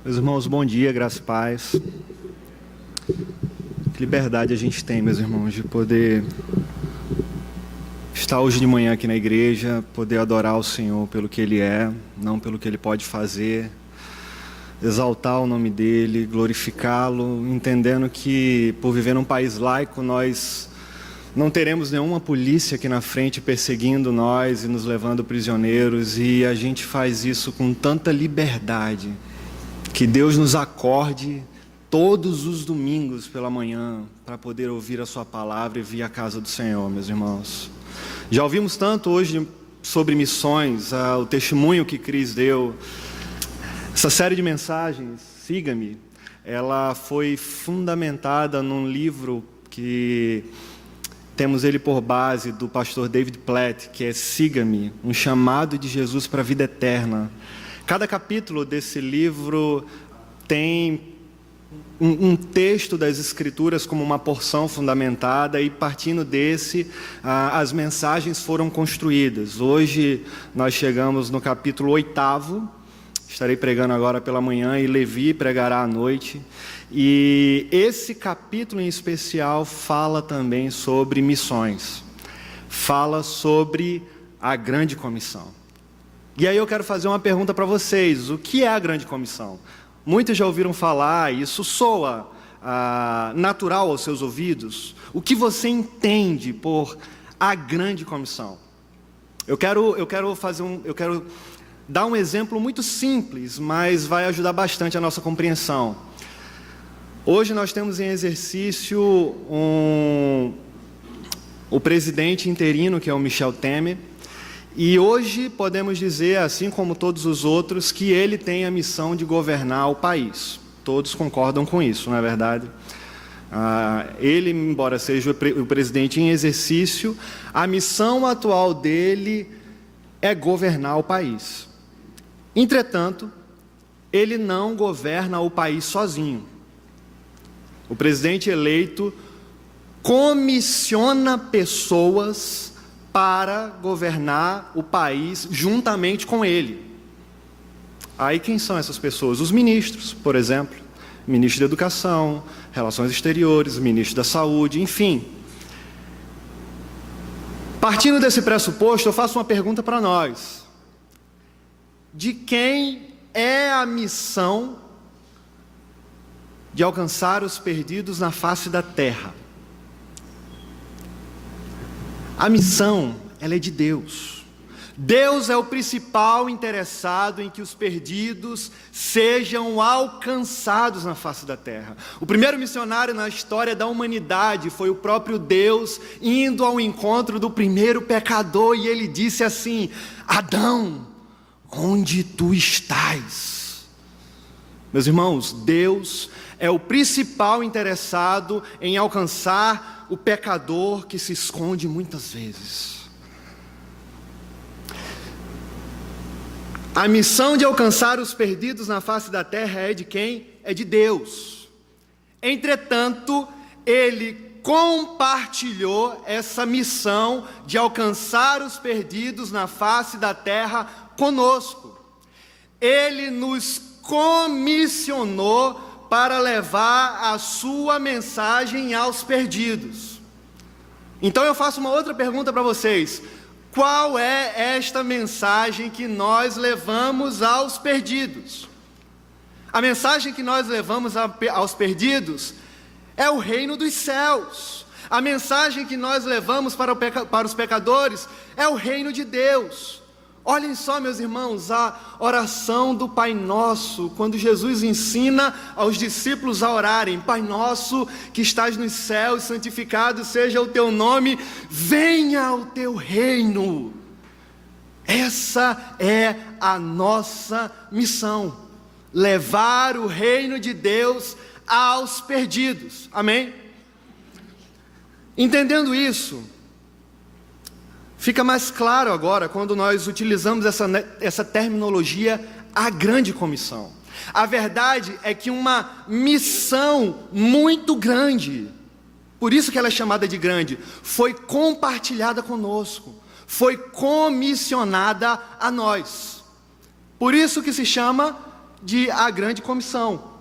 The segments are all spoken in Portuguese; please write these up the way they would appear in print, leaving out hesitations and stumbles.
Meus irmãos, bom dia, graça e paz. Que liberdade a gente tem, meus irmãos, de poder estar hoje de manhã aqui na igreja, poder adorar o Senhor pelo que Ele é, não pelo que Ele pode fazer, exaltar o nome dEle, glorificá-lo, entendendo que por viver num país laico nós não teremos nenhuma polícia aqui na frente perseguindo nós e nos levando prisioneiros, e a gente faz isso com tanta liberdade. Que Deus nos acorde todos os domingos pela manhã para poder ouvir a sua palavra e vir à casa do Senhor, meus irmãos. Já ouvimos tanto hoje sobre missões, o testemunho que Cris deu. Essa série de mensagens, Siga-me, ela foi fundamentada num livro que temos ele por base, do pastor David Platt, que é Siga-me, um chamado de Jesus para a vida eterna. Cada capítulo desse livro tem um texto das Escrituras como uma porção fundamentada, e partindo desse, as mensagens foram construídas. Hoje nós chegamos no capítulo 8º, estarei pregando agora pela manhã e Levi pregará à noite. E esse capítulo em especial fala também sobre missões, fala sobre a grande comissão. E aí eu quero fazer uma pergunta para vocês: o que é a grande comissão? Muitos já ouviram falar, isso soa natural aos seus ouvidos. O que você entende por a grande comissão? Eu quero dar um exemplo muito simples, mas vai ajudar bastante a nossa compreensão. Hoje nós temos em exercício o presidente interino, que é o Michel Temer. E hoje podemos dizer, assim como todos os outros, que ele tem a missão de governar o país. Todos concordam com isso, não é verdade? Ele, embora seja o presidente em exercício, a missão atual dele é governar o país. Entretanto, ele não governa o país sozinho. O presidente eleito comissiona pessoas para governar o país juntamente com ele. Aí quem são essas pessoas? Os ministros, por exemplo, ministro da Educação, Relações Exteriores, ministro da Saúde, enfim. Partindo desse pressuposto, eu faço uma pergunta para nós: de quem é a missão de alcançar os perdidos na face da terra? A missão, ela é de Deus. Deus é o principal interessado em que os perdidos sejam alcançados na face da terra. O primeiro missionário na história da humanidade foi o próprio Deus indo ao encontro do primeiro pecador, e ele disse assim: Adão, onde tu estás? Meus irmãos, Deus é o principal interessado em alcançar o pecador que se esconde muitas vezes. A missão de alcançar os perdidos na face da terra é de quem? É de Deus. Entretanto, Ele compartilhou essa missão de alcançar os perdidos na face da terra conosco. Ele nos comissionou para levar a sua mensagem aos perdidos. Então eu faço uma outra pergunta para vocês: qual é esta mensagem que nós levamos aos perdidos? A mensagem que nós levamos aos perdidos é o reino dos céus. A mensagem que nós levamos para os pecadores é o reino de Deus. Olhem só, meus irmãos, a oração do Pai Nosso, quando Jesus ensina aos discípulos a orarem: Pai Nosso que estás nos céus, santificado seja o teu nome, venha o teu reino. Essa é a nossa missão: levar o reino de Deus aos perdidos. Amém? Entendendo isso, fica mais claro agora quando nós utilizamos essa terminologia, a grande comissão. A verdade é que uma missão muito grande, por isso que ela é chamada de grande, foi compartilhada conosco, foi comissionada a nós. Por isso que se chama de A Grande Comissão.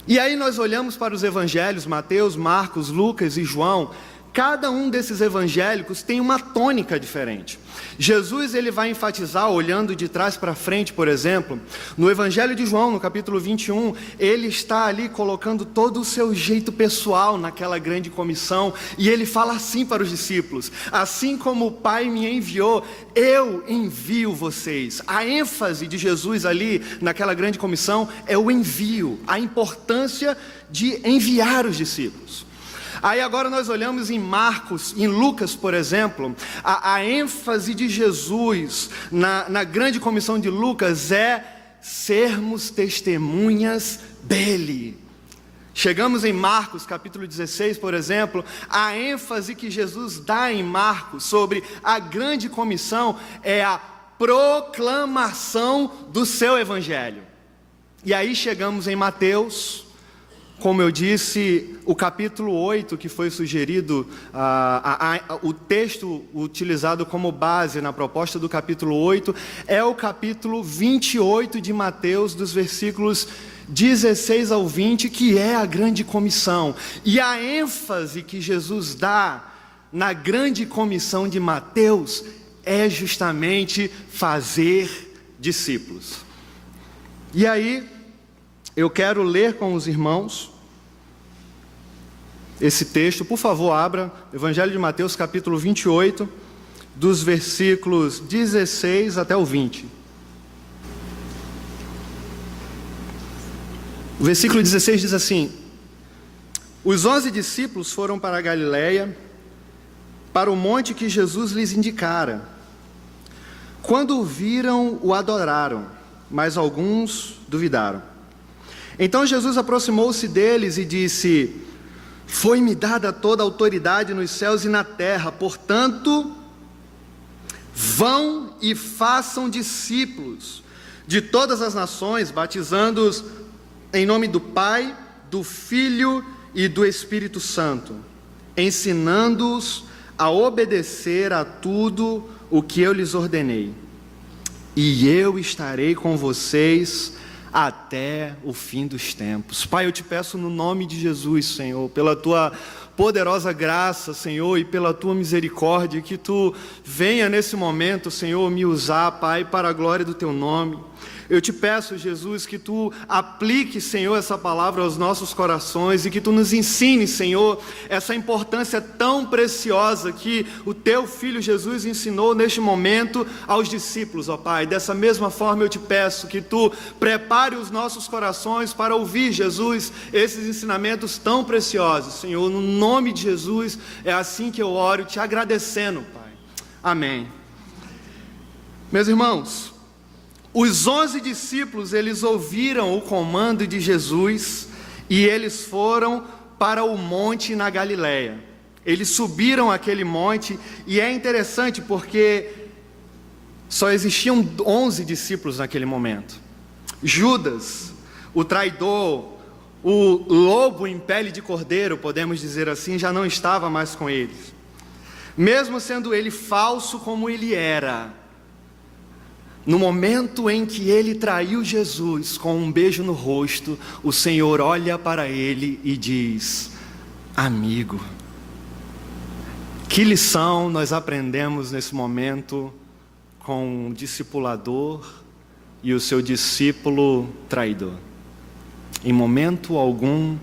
E aí nós olhamos para os evangelhos, Mateus, Marcos, Lucas e João. Cada um desses evangélicos tem uma tônica diferente. Jesus, ele vai enfatizar, olhando de trás para frente, por exemplo, no Evangelho de João, no capítulo 21, ele está ali colocando todo o seu jeito pessoal naquela grande comissão, e ele fala assim para os discípulos: assim como o Pai me enviou, eu envio vocês. A ênfase de Jesus ali, naquela grande comissão, é o envio, a importância de enviar os discípulos. Aí agora nós olhamos em Marcos, em Lucas, por exemplo, a ênfase de Jesus na grande comissão de Lucas é sermos testemunhas dele. Chegamos em Marcos, capítulo 16, por exemplo, a ênfase que Jesus dá em Marcos sobre a grande comissão é a proclamação do seu evangelho. E aí chegamos em Mateus. Como eu disse, o capítulo 8, que foi sugerido, o texto utilizado como base na proposta do capítulo 8, é o capítulo 28 de Mateus, dos versículos 16 ao 20, que é a grande comissão. E a ênfase que Jesus dá na grande comissão de Mateus é justamente fazer discípulos. E aí, eu quero ler com os irmãos esse texto. Por favor, abra Evangelho de Mateus, capítulo 28, dos versículos 16 até o 20. O versículo 16 diz assim: os 11 discípulos foram para a Galileia, para o monte que Jesus lhes indicara. Quando o viram, o adoraram, mas alguns duvidaram. Então Jesus aproximou-se deles e disse: foi-me dada toda a autoridade nos céus e na terra, portanto, vão e façam discípulos de todas as nações, batizando-os em nome do Pai, do Filho e do Espírito Santo, ensinando-os a obedecer a tudo o que eu lhes ordenei. E eu estarei com vocês até o fim dos tempos. Pai, eu te peço no nome de Jesus, Senhor, pela tua poderosa graça, Senhor, e pela tua misericórdia, que tu venha nesse momento, Senhor, me usar, Pai, para a glória do teu nome. Eu te peço, Jesus, que tu aplique, Senhor, essa palavra aos nossos corações e que tu nos ensine, Senhor, essa importância tão preciosa que o teu Filho Jesus ensinou neste momento aos discípulos, ó Pai. Dessa mesma forma eu te peço que tu prepare os nossos corações para ouvir, Jesus, esses ensinamentos tão preciosos, Senhor. No nome de Jesus, é assim que eu oro, te agradecendo, Pai. Amém. Meus irmãos, os 11 discípulos, eles ouviram o comando de Jesus e eles foram para o monte na Galileia. Eles subiram aquele monte e é interessante porque só existiam 11 discípulos naquele momento. Judas, o traidor, o lobo em pele de cordeiro, podemos dizer assim, já não estava mais com eles. Mesmo sendo ele falso como ele era, no momento em que ele traiu Jesus com um beijo no rosto, o Senhor olha para ele e diz: amigo. Que lição nós aprendemos nesse momento com o discipulador e o seu discípulo traidor? Em momento algum,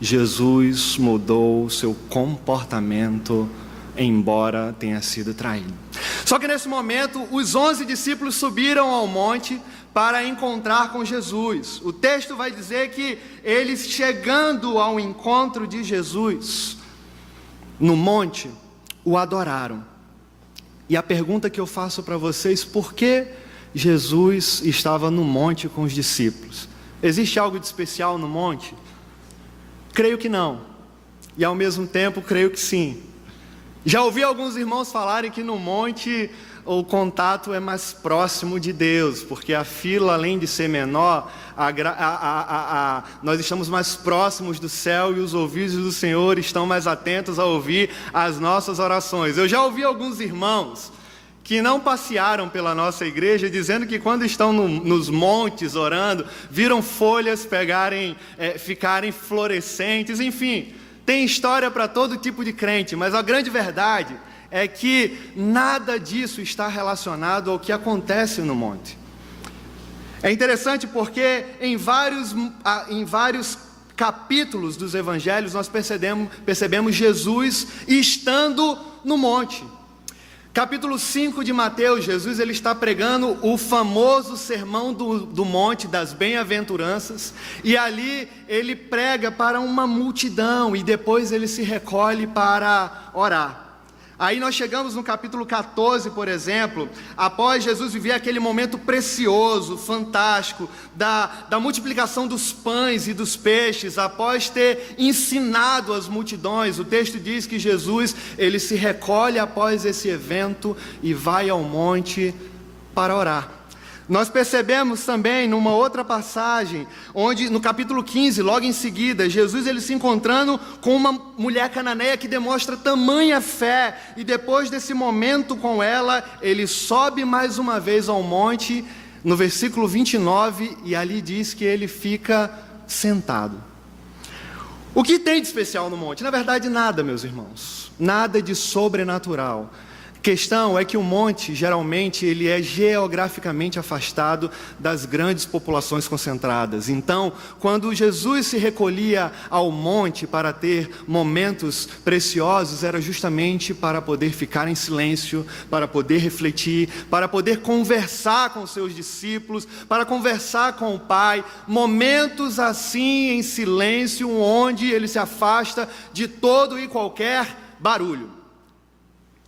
Jesus mudou o seu comportamento, embora tenha sido traído. Só que nesse momento, os 11 discípulos subiram ao monte para encontrar com Jesus. O texto vai dizer que eles, chegando ao encontro de Jesus no monte, o adoraram. E a pergunta que eu faço para vocês: por que Jesus estava no monte com os discípulos? Existe algo de especial no monte? Creio que não. E ao mesmo tempo, creio que sim. Já ouvi alguns irmãos falarem que no monte o contato é mais próximo de Deus, porque a fila, além de ser menor, nós estamos mais próximos do céu e os ouvidos do Senhor estão mais atentos a ouvir as nossas orações. Eu já ouvi alguns irmãos que não passearam pela nossa igreja dizendo que quando estão nos montes orando, viram folhas ficarem florescentes, enfim, tem história para todo tipo de crente, mas a grande verdade é que nada disso está relacionado ao que acontece no monte. É interessante porque em vários capítulos dos evangelhos nós percebemos Jesus estando no monte. Capítulo 5 de Mateus, Jesus ele está pregando o famoso sermão do monte das bem-aventuranças, e ali ele prega para uma multidão e depois ele se recolhe para orar. Aí nós chegamos no capítulo 14, por exemplo, após Jesus viver aquele momento precioso, fantástico, da multiplicação dos pães e dos peixes, após ter ensinado as multidões, o texto diz que Jesus, ele se recolhe após esse evento e vai ao monte para orar. Nós percebemos também numa outra passagem, onde no capítulo 15, logo em seguida, Jesus ele se encontrando com uma mulher cananeia que demonstra tamanha fé, e depois desse momento com ela, ele sobe mais uma vez ao monte, no versículo 29, e ali diz que ele fica sentado. O que tem de especial no monte? Na verdade nada, meus irmãos, nada de sobrenatural. A questão é que o monte, geralmente, ele é geograficamente afastado das grandes populações concentradas. Então, quando Jesus se recolhia ao monte para ter momentos preciosos, era justamente para poder ficar em silêncio, para poder refletir, para poder conversar com seus discípulos, para conversar com o Pai. Momentos assim, em silêncio, onde ele se afasta de todo e qualquer barulho.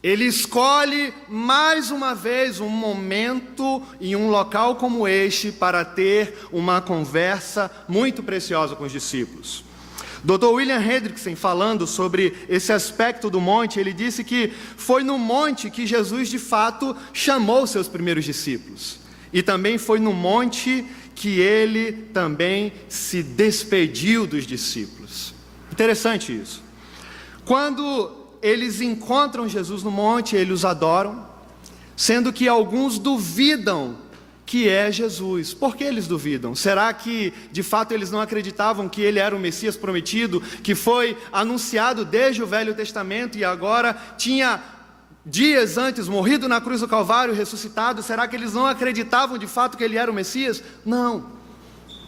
Ele escolhe mais uma vez um momento e um local como este para ter uma conversa muito preciosa com os discípulos. Dr. William Hendrickson, falando sobre esse aspecto do monte, ele disse que foi no monte que Jesus de fato chamou seus primeiros discípulos. E também foi no monte que ele também se despediu dos discípulos. Interessante isso. Quando eles encontram Jesus no monte, eles os adoram, sendo que alguns duvidam que é Jesus. Por que eles duvidam? Será que de fato eles não acreditavam que ele era o Messias prometido, que foi anunciado desde o Velho Testamento e agora tinha dias antes morrido na cruz do Calvário, ressuscitado? Será que eles não acreditavam de fato que ele era o Messias? Não.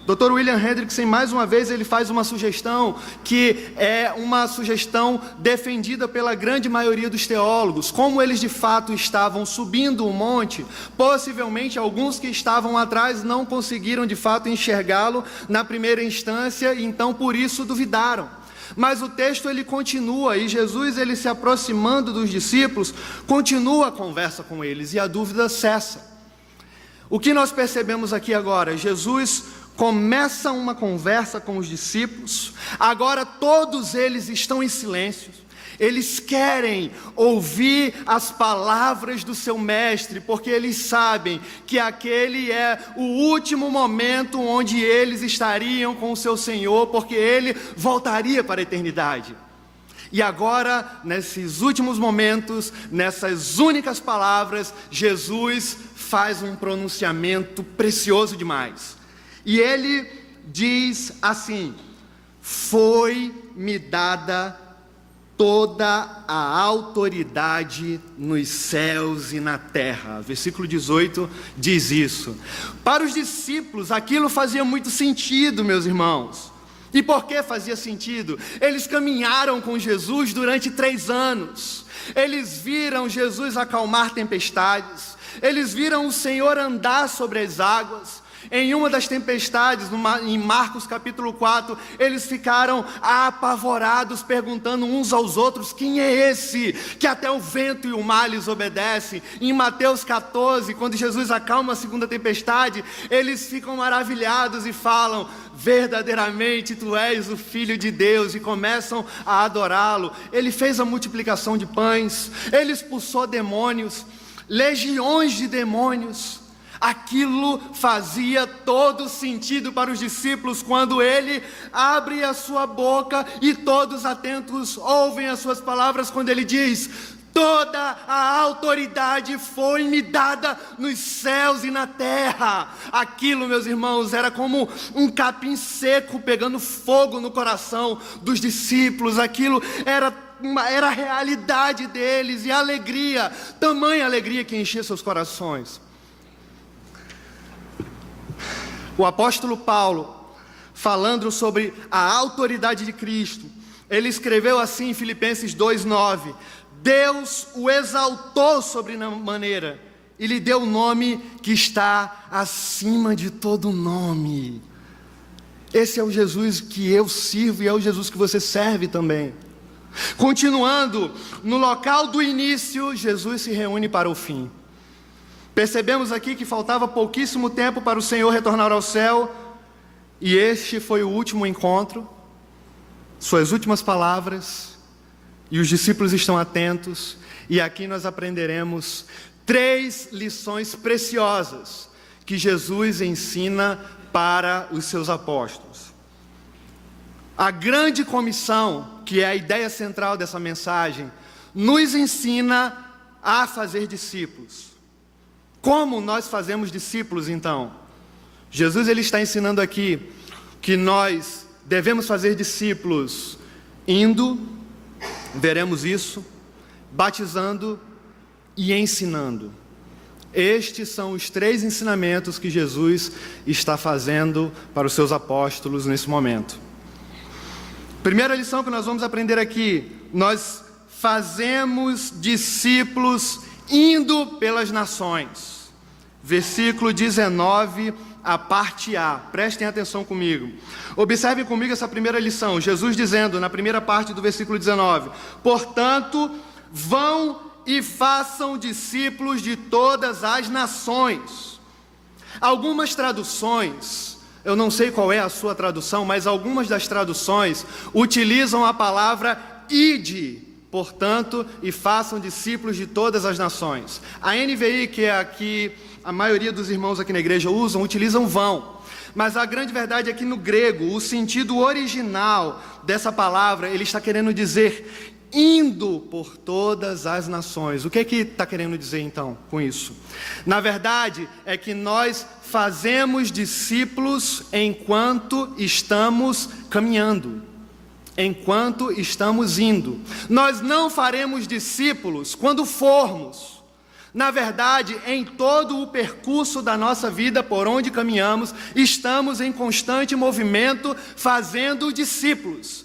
Dr. William Hendrickson, mais uma vez, ele faz uma sugestão que é uma sugestão defendida pela grande maioria dos teólogos. Como eles de fato estavam subindo o monte, possivelmente alguns que estavam atrás não conseguiram de fato enxergá-lo na primeira instância, e então por isso duvidaram. Mas o texto ele continua, e Jesus ele se aproximando dos discípulos, continua a conversa com eles, e a dúvida cessa. O que nós percebemos aqui agora? Jesus começa uma conversa com os discípulos, agora todos eles estão em silêncio, eles querem ouvir as palavras do seu mestre, porque eles sabem que aquele é o último momento onde eles estariam com o seu Senhor, porque ele voltaria para a eternidade. E agora, nesses últimos momentos, nessas únicas palavras, Jesus faz um pronunciamento precioso demais. E ele diz assim: foi-me dada toda a autoridade nos céus e na terra. Versículo 18 diz isso. Para os discípulos aquilo fazia muito sentido, meus irmãos. E por que fazia sentido? Eles caminharam com Jesus durante 3 anos. Eles viram Jesus acalmar tempestades. Eles viram o Senhor andar sobre as águas. Em uma das tempestades, em Marcos capítulo 4, eles ficaram apavorados, perguntando uns aos outros: quem é esse que até o vento e o mar lhes obedecem? Em Mateus 14, quando Jesus acalma a segunda tempestade, eles ficam maravilhados e falam: verdadeiramente tu és o Filho de Deus, e começam a adorá-lo. Ele fez a multiplicação de pães, ele expulsou demônios, legiões de demônios. Aquilo fazia todo sentido para os discípulos quando ele abre a sua boca e todos atentos ouvem as suas palavras quando ele diz: Toda a autoridade foi me dada nos céus e na terra. Aquilo, meus irmãos, era como um capim seco pegando fogo no coração dos discípulos. Aquilo era a realidade deles, e a alegria, tamanha alegria que enchia seus corações. O apóstolo Paulo, falando sobre a autoridade de Cristo, ele escreveu assim em Filipenses 2:9: Deus o exaltou sobremaneira e lhe deu o nome que está acima de todo nome. Esse é o Jesus que eu sirvo e é o Jesus que você serve também. Continuando, no local do início, Jesus se reúne para o fim. Percebemos aqui que faltava pouquíssimo tempo para o Senhor retornar ao céu, e este foi o último encontro, suas últimas palavras, e os discípulos estão atentos, e aqui nós aprenderemos 3 lições preciosas que Jesus ensina para os seus apóstolos. A grande comissão, que é a ideia central dessa mensagem, nos ensina a fazer discípulos. Como nós fazemos discípulos, então? Jesus ele está ensinando aqui que nós devemos fazer discípulos indo, veremos isso, batizando e ensinando. Estes são os 3 ensinamentos que Jesus está fazendo para os seus apóstolos nesse momento. Primeira lição que nós vamos aprender aqui: nós fazemos discípulos indo pelas nações. Versículo 19, a parte A. Prestem atenção comigo. Observem comigo essa primeira lição. Jesus dizendo na primeira parte do versículo 19: portanto, vão e façam discípulos de todas as nações. Algumas traduções, eu não sei qual é a sua tradução, mas algumas das traduções utilizam a palavra ide, portanto, e façam discípulos de todas as nações. A NVI, que é aqui a maioria dos irmãos aqui na igreja utilizam vão. Mas a grande verdade é que no grego, o sentido original dessa palavra, ele está querendo dizer indo por todas as nações. O que é que está querendo dizer então com isso? Na verdade, é que nós fazemos discípulos enquanto estamos caminhando, enquanto estamos indo. Nós não faremos discípulos quando formos. Na verdade, em todo o percurso da nossa vida, por onde caminhamos, estamos em constante movimento, fazendo discípulos.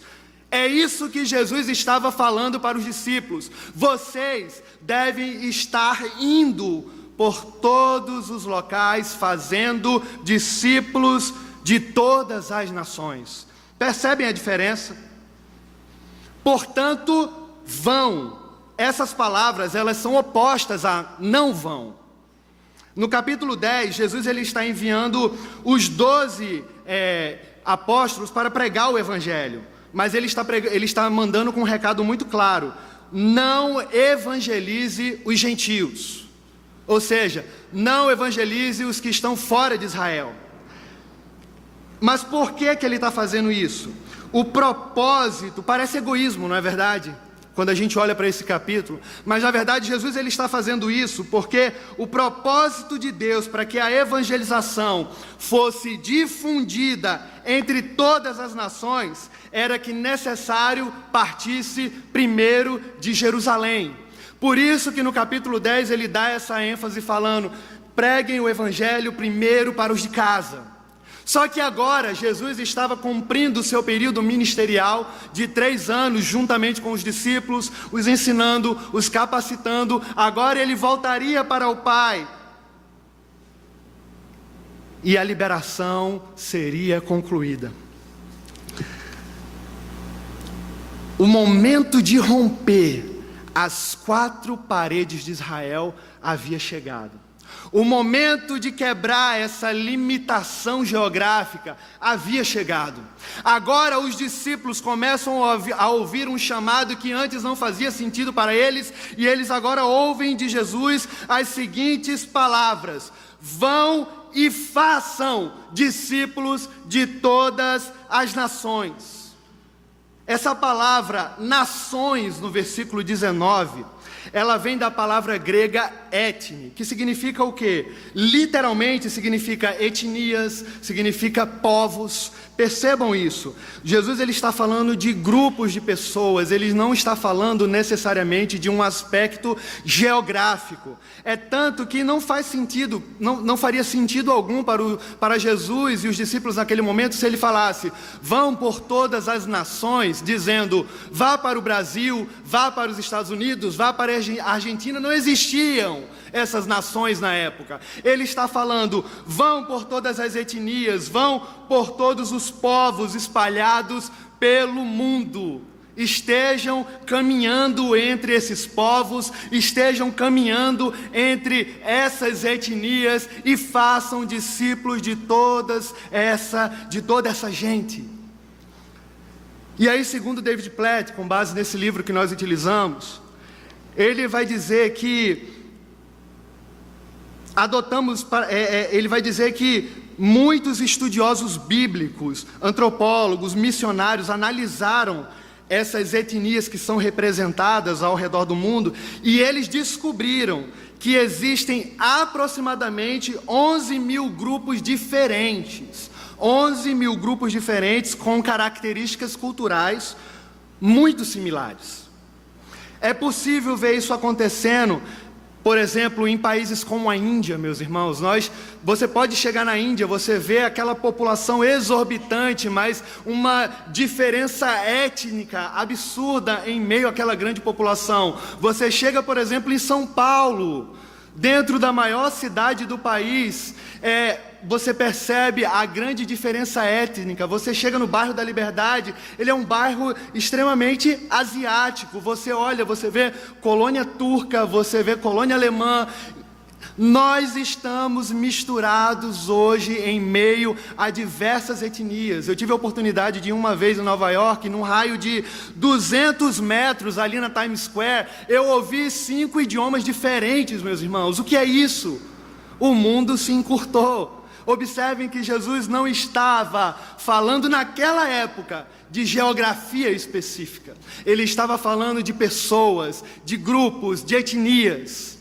É isso que Jesus estava falando para os discípulos. Vocês devem estar indo por todos os locais, fazendo discípulos de todas as nações. Percebem a diferença? Portanto, vão. Essas palavras, elas são opostas a não vão. No capítulo 10, Jesus ele está enviando os 12 apóstolos para pregar o evangelho. Mas ele está mandando com um recado muito claro: não evangelize os gentios. Ou seja, não evangelize os que estão fora de Israel. Mas por que ele está fazendo isso? O propósito parece egoísmo, não é verdade? Quando a gente olha para esse capítulo, mas na verdade Jesus ele está fazendo isso porque o propósito de Deus para que a evangelização fosse difundida entre todas as nações era que necessário partisse primeiro de Jerusalém. Por isso que no capítulo 10 ele dá essa ênfase falando: preguem o evangelho primeiro para os de casa. Só que agora Jesus estava cumprindo o seu período ministerial de 3 anos, juntamente com os discípulos, os ensinando, os capacitando. Agora ele voltaria para o Pai. E a liberação seria concluída. O momento de romper as 4 paredes de Israel havia chegado. O momento de quebrar essa limitação geográfica havia chegado. Agora os discípulos começam a ouvir um chamado que antes não fazia sentido para eles, e eles agora ouvem de Jesus as seguintes palavras: vão e façam discípulos de todas as nações. Essa palavra nações no versículo 19, Ela vem da palavra grega etne, que significa o quê? Literalmente significa etnias, significa povos. Percebam isso. Jesus ele está falando de grupos de pessoas, ele não está falando necessariamente de um aspecto geográfico. É tanto que não faz sentido, não faria sentido algum para Jesus e os discípulos naquele momento se ele falasse: vão por todas as nações, dizendo, vá para o Brasil, vá para os Estados Unidos, vá para a Argentina. Não existiam essas nações na época. Ele está falando, vão por todas as etnias, vão por todos os povos espalhados pelo mundo. Estejam caminhando entre esses povos, estejam caminhando entre essas etnias e façam discípulos de toda essa gente. E aí, segundo David Platt, com base nesse livro que nós utilizamos, ele vai dizer que ele vai dizer que muitos estudiosos bíblicos, antropólogos, missionários analisaram essas etnias que são representadas ao redor do mundo e eles descobriram que existem aproximadamente 11 mil grupos diferentes. 11 mil grupos diferentes com características culturais muito similares. É possível ver isso acontecendo, por exemplo, em países como a Índia, meus irmãos. Você pode chegar na Índia, você vê aquela população exorbitante, mas uma diferença étnica absurda em meio àquela grande população. Você chega, por exemplo, em São Paulo, dentro da maior cidade do país, você percebe a grande diferença étnica. Você chega no bairro da Liberdade, ele é um bairro extremamente asiático. Você olha, você vê colônia turca, você vê colônia alemã. Nós estamos misturados hoje em meio a diversas etnias. Eu tive a oportunidade de ir uma vez em Nova York, num raio de 200 metros ali na Times Square, eu ouvi 5 idiomas diferentes, meus irmãos. O que é isso? O mundo se encurtou. Observem que Jesus não estava falando naquela época de geografia específica. Ele estava falando de pessoas, de grupos, de etnias.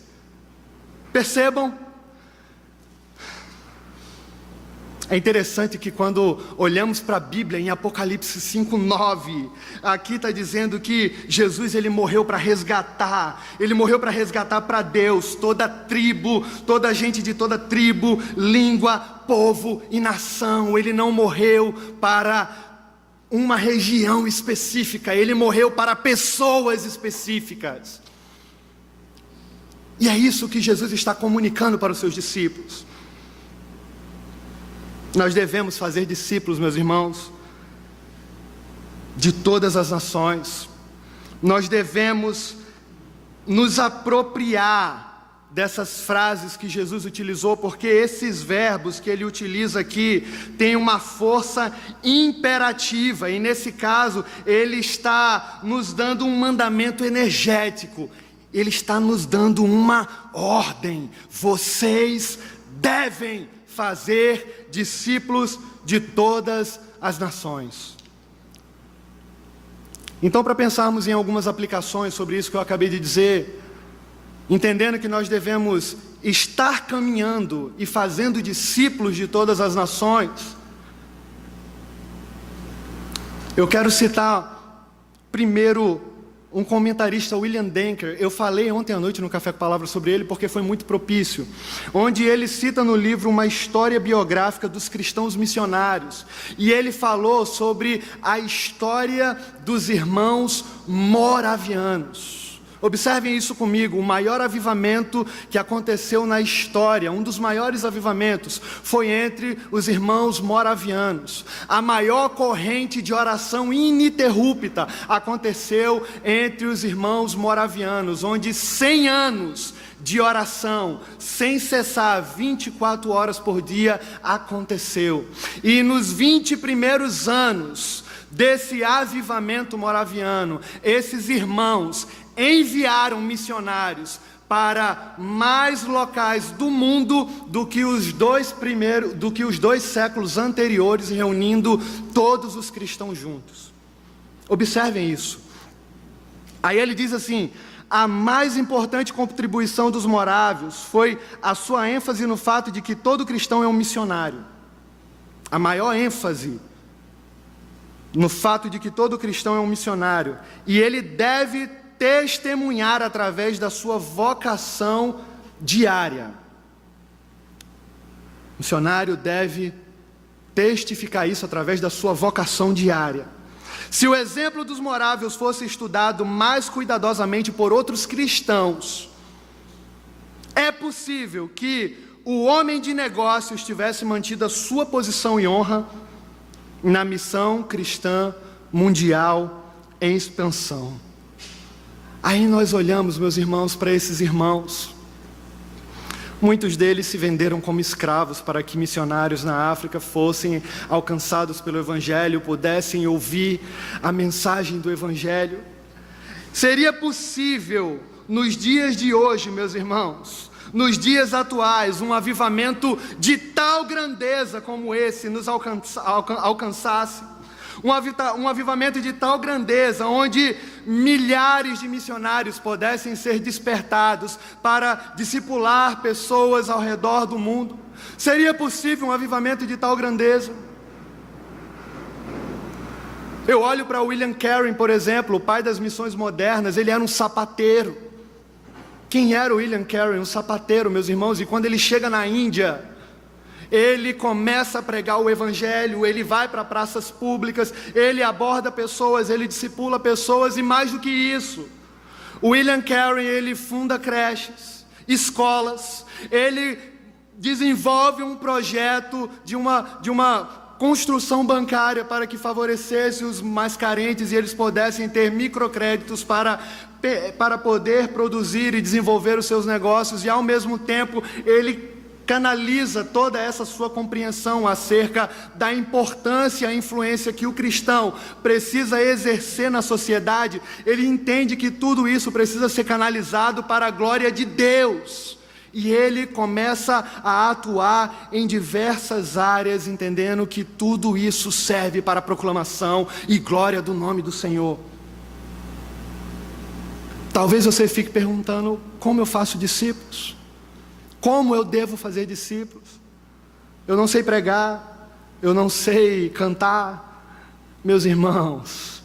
Percebam? É interessante que quando olhamos para a Bíblia, em Apocalipse 5:9, aqui está dizendo que Jesus ele morreu para resgatar para Deus toda tribo, toda gente de toda tribo, língua, povo e nação. Ele não morreu para uma região específica, ele morreu para pessoas específicas. E é isso que Jesus está comunicando para os seus discípulos. Nós devemos fazer discípulos, meus irmãos, de todas as nações. Nós devemos nos apropriar dessas frases que Jesus utilizou, porque esses verbos que ele utiliza aqui têm uma força imperativa, e nesse caso ele está nos dando um mandamento energético. Ele está nos dando uma ordem. Vocês devem fazer discípulos de todas as nações. Então, para pensarmos em algumas aplicações sobre isso que eu acabei de dizer, entendendo que nós devemos estar caminhando e fazendo discípulos de todas as nações, eu quero citar primeiro um comentarista, William Denker. Eu falei ontem à noite no Café com Palavra sobre ele porque foi muito propício, onde ele cita no livro uma história biográfica dos cristãos missionários, e ele falou sobre a história dos irmãos moravianos. Observem isso comigo. O maior avivamento que aconteceu na história, um dos maiores avivamentos, foi entre os irmãos moravianos. A maior corrente de oração ininterrupta aconteceu entre os irmãos moravianos, onde 100 anos de oração, sem cessar, 24 horas por dia, aconteceu. E nos 20 primeiros anos desse avivamento moraviano, esses irmãos enviaram missionários para mais locais do mundo do que os dois séculos anteriores, reunindo todos os cristãos juntos. Observem isso. Aí ele diz assim: a mais importante contribuição dos morávios foi a sua ênfase no fato de que todo cristão é um missionário. A maior ênfase no fato de que todo cristão é um missionário. E ele deve testemunhar através da sua vocação diária. O missionário deve testificar isso através da sua vocação diária. Se o exemplo dos morávios fosse estudado mais cuidadosamente por outros cristãos, é possível que o homem de negócios tivesse mantido a sua posição e honra na missão cristã mundial em expansão. Aí nós olhamos, meus irmãos, para esses irmãos. Muitos deles se venderam como escravos para que missionários na África fossem alcançados pelo Evangelho, pudessem ouvir a mensagem do Evangelho. Seria possível, nos dias de hoje, meus irmãos, nos dias atuais, um avivamento de tal grandeza como esse nos alcançasse? Um avivamento de tal grandeza, onde milhares de missionários pudessem ser despertados para discipular pessoas ao redor do mundo? Seria possível um avivamento de tal grandeza? Eu olho para William Carey, por exemplo, o pai das missões modernas. Ele era um sapateiro. Quem era o William Carey? Um sapateiro, meus irmãos. E quando ele chega na Índia, ele começa a pregar o Evangelho, ele vai para praças públicas, ele aborda pessoas, ele discipula pessoas, e mais do que isso, o William Carey, ele funda creches, escolas, ele desenvolve um projeto de uma construção bancária para que favorecesse os mais carentes e eles pudessem ter microcréditos para poder produzir e desenvolver os seus negócios, e ao mesmo tempo ele canaliza toda essa sua compreensão acerca da importância e a influência que o cristão precisa exercer na sociedade. Ele entende que tudo isso precisa ser canalizado para a glória de Deus. E ele começa a atuar em diversas áreas, entendendo que tudo isso serve para a proclamação e glória do nome do Senhor. Talvez você fique perguntando: como eu faço discípulos? Como eu devo fazer discípulos? Eu não sei pregar, eu não sei cantar. Meus irmãos,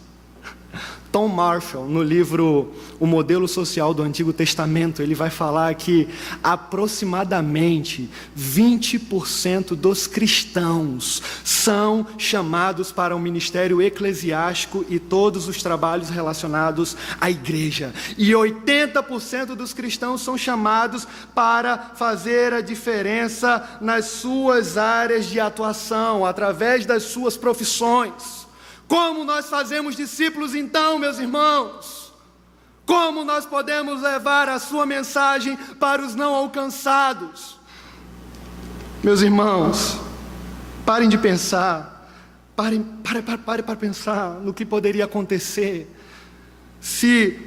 Tom Marshall, no livro O Modelo Social do Antigo Testamento, ele vai falar que aproximadamente 20% dos cristãos são chamados para o ministério eclesiástico e todos os trabalhos relacionados à igreja. E 80% dos cristãos são chamados para fazer a diferença nas suas áreas de atuação, através das suas profissões. Como nós fazemos discípulos então, meus irmãos? Como nós podemos levar a sua mensagem para os não alcançados? Meus irmãos, parem de pensar, parem para pensar no que poderia acontecer se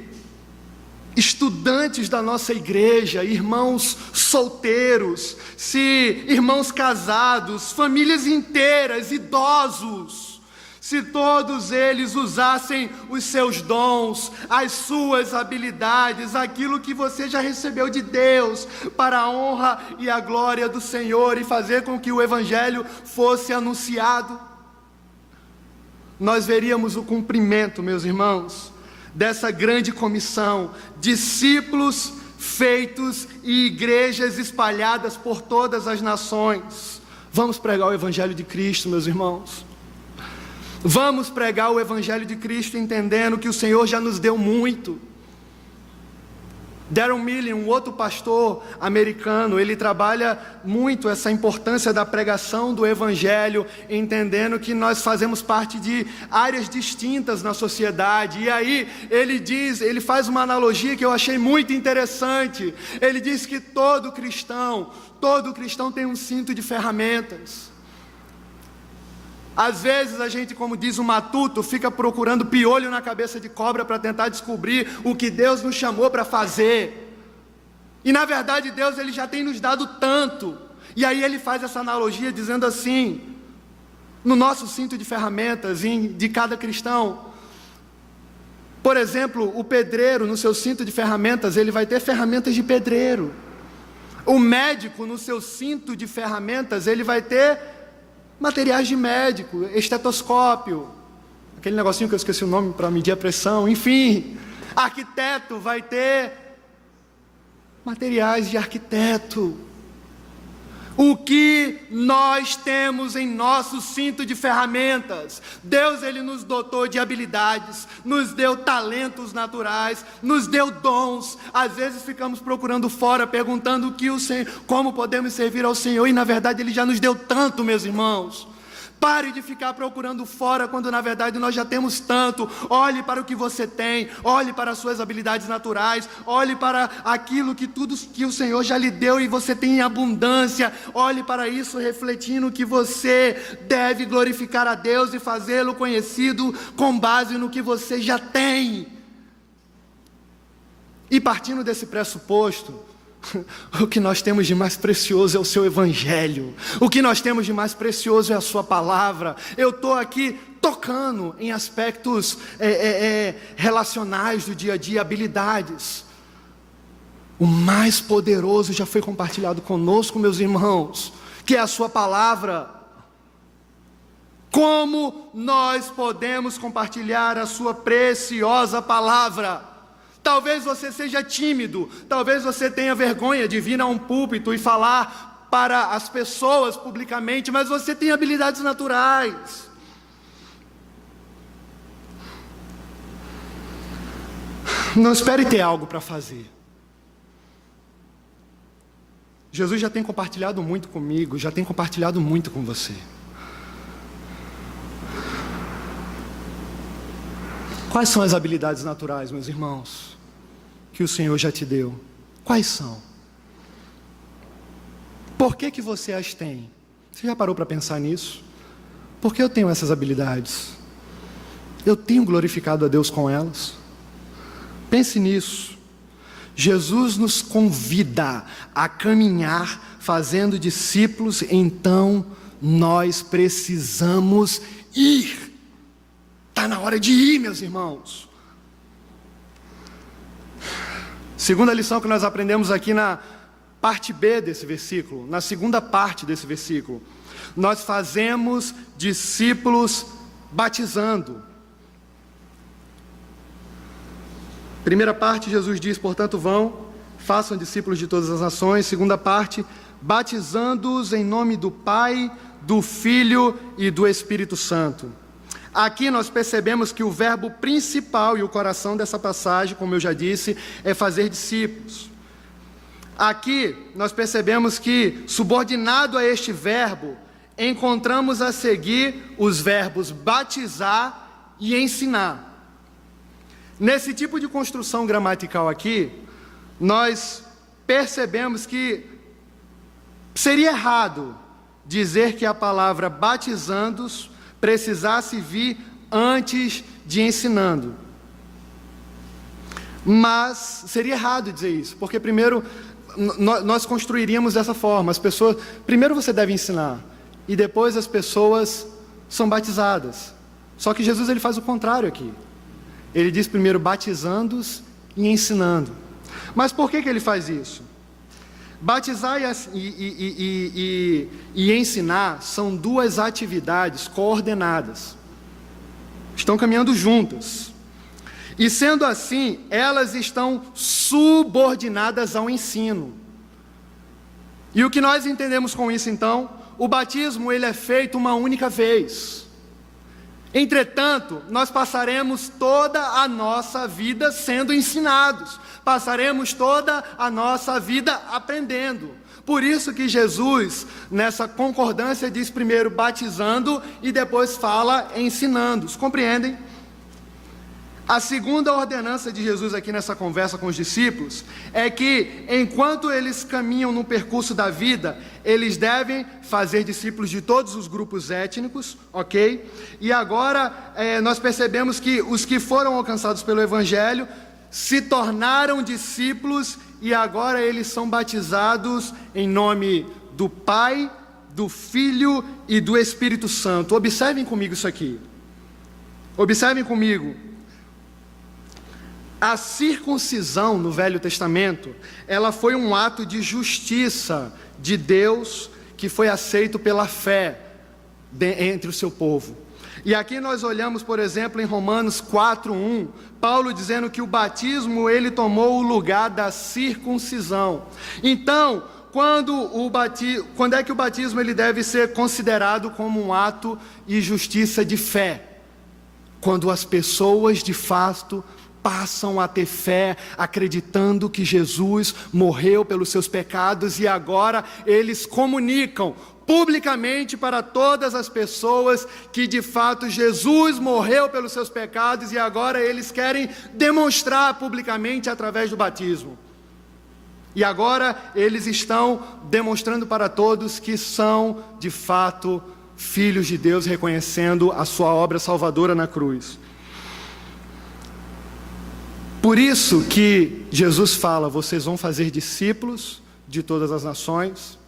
estudantes da nossa igreja, irmãos solteiros, se irmãos casados, famílias inteiras, idosos, se todos eles usassem os seus dons, as suas habilidades, aquilo que você já recebeu de Deus, para a honra e a glória do Senhor, e fazer com que o Evangelho fosse anunciado, nós veríamos o cumprimento, meus irmãos, dessa grande comissão: discípulos feitos e igrejas espalhadas por todas as nações. Vamos pregar o Evangelho de Cristo, meus irmãos. Vamos pregar o Evangelho de Cristo, entendendo que o Senhor já nos deu muito. Darren Milley, um outro pastor americano, ele trabalha muito essa importância da pregação do Evangelho, entendendo que nós fazemos parte de áreas distintas na sociedade. E aí ele faz uma analogia que eu achei muito interessante. Ele diz que todo cristão tem um cinto de ferramentas. Às vezes a gente, como diz o matuto, fica procurando piolho na cabeça de cobra para tentar descobrir o que Deus nos chamou para fazer. E na verdade Deus, ele já tem nos dado tanto. E aí ele faz essa analogia dizendo assim: no nosso cinto de ferramentas de cada cristão, Por exemplo, o pedreiro, no seu cinto de ferramentas, ele vai ter ferramentas de pedreiro. O médico, no seu cinto de ferramentas, ele vai ter materiais de médico, estetoscópio, aquele negocinho que eu esqueci o nome para medir a pressão, enfim. Arquiteto vai ter materiais de arquiteto. O que nós temos em nosso cinto de ferramentas? Deus, Ele nos dotou de habilidades, nos deu talentos naturais, nos deu dons. Às vezes ficamos procurando fora, perguntando como podemos servir ao Senhor, e na verdade Ele já nos deu tanto, meus irmãos. Pare de ficar procurando fora, quando na verdade nós já temos tanto. Olhe para o que você tem, olhe para as suas habilidades naturais, olhe para aquilo que tudo que o Senhor já lhe deu e você tem em abundância. Olhe para isso, refletindo que você deve glorificar a Deus e fazê-lo conhecido com base no que você já tem. E partindo desse pressuposto, o que nós temos de mais precioso é o seu Evangelho. O que nós temos de mais precioso é a sua palavra. Eu estou aqui tocando em aspectos relacionais do dia a dia, habilidades. O mais poderoso já foi compartilhado conosco, meus irmãos, que é a sua palavra. Como nós podemos compartilhar a sua preciosa palavra? Talvez você seja tímido, talvez você tenha vergonha de vir a um púlpito e falar para as pessoas publicamente, mas você tem habilidades naturais. Não espere ter algo para fazer. Jesus já tem compartilhado muito comigo, já tem compartilhado muito com você. Quais são as habilidades naturais, meus irmãos, que o Senhor já te deu? Quais são? Por que você as tem? Você já parou para pensar nisso? Por que eu tenho essas habilidades? Eu tenho glorificado a Deus com elas? Pense nisso. Jesus nos convida a caminhar fazendo discípulos, então nós precisamos ir. Está na hora de ir, meus irmãos. Segunda lição que nós aprendemos aqui na parte B desse versículo, na segunda parte desse versículo. Nós fazemos discípulos batizando. Primeira parte, Jesus diz, portanto vão, façam discípulos de todas as nações. Segunda parte, batizando-os em nome do Pai, do Filho e do Espírito Santo. Aqui nós percebemos que o verbo principal e o coração dessa passagem, como eu já disse, é fazer discípulos. Aqui nós percebemos que, subordinado a este verbo, encontramos a seguir os verbos batizar e ensinar. Nesse tipo de construção gramatical aqui, nós percebemos que seria errado dizer que a palavra batizando-os precisasse vir antes de ensinando. Mas seria errado dizer isso, porque primeiro nós construiríamos dessa forma. As pessoas, primeiro você deve ensinar, e depois as pessoas são batizadas. Só que Jesus ele faz o contrário aqui. Ele diz primeiro batizando-os e ensinando. Mas por que ele faz isso? Batizar e ensinar são duas atividades coordenadas. Estão caminhando juntas. E sendo assim, elas estão subordinadas ao ensino. E o que nós entendemos com isso então? O batismo ele é feito uma única vez. Entretanto, nós passaremos toda a nossa vida sendo ensinados. Passaremos toda a nossa vida aprendendo. Por isso que Jesus, nessa concordância, diz primeiro batizando e depois fala ensinando. Compreendem? A segunda ordenança de Jesus aqui nessa conversa com os discípulos é que, enquanto eles caminham no percurso da vida, eles devem fazer discípulos de todos os grupos étnicos, ok? E agora nós percebemos que os que foram alcançados pelo Evangelho se tornaram discípulos e agora eles são batizados em nome do Pai, do Filho e do Espírito Santo. Observem comigo isso aqui. Observem comigo. A circuncisão no Velho Testamento, ela foi um ato de justiça de Deus que foi aceito pela fé entre o seu povo. E aqui nós olhamos, por exemplo, em Romanos 4:1, Paulo dizendo que o batismo ele tomou o lugar da circuncisão. Então, quando é que o batismo ele deve ser considerado como um ato e justiça de fé? Quando as pessoas de fato passam a ter fé, acreditando que Jesus morreu pelos seus pecados e agora eles comunicam publicamente para todas as pessoas que de fato Jesus morreu pelos seus pecados e agora eles querem demonstrar publicamente através do batismo. E agora eles estão demonstrando para todos que são de fato filhos de Deus, reconhecendo a sua obra salvadora na cruz. Por isso que Jesus fala, vocês vão fazer discípulos de todas as nações.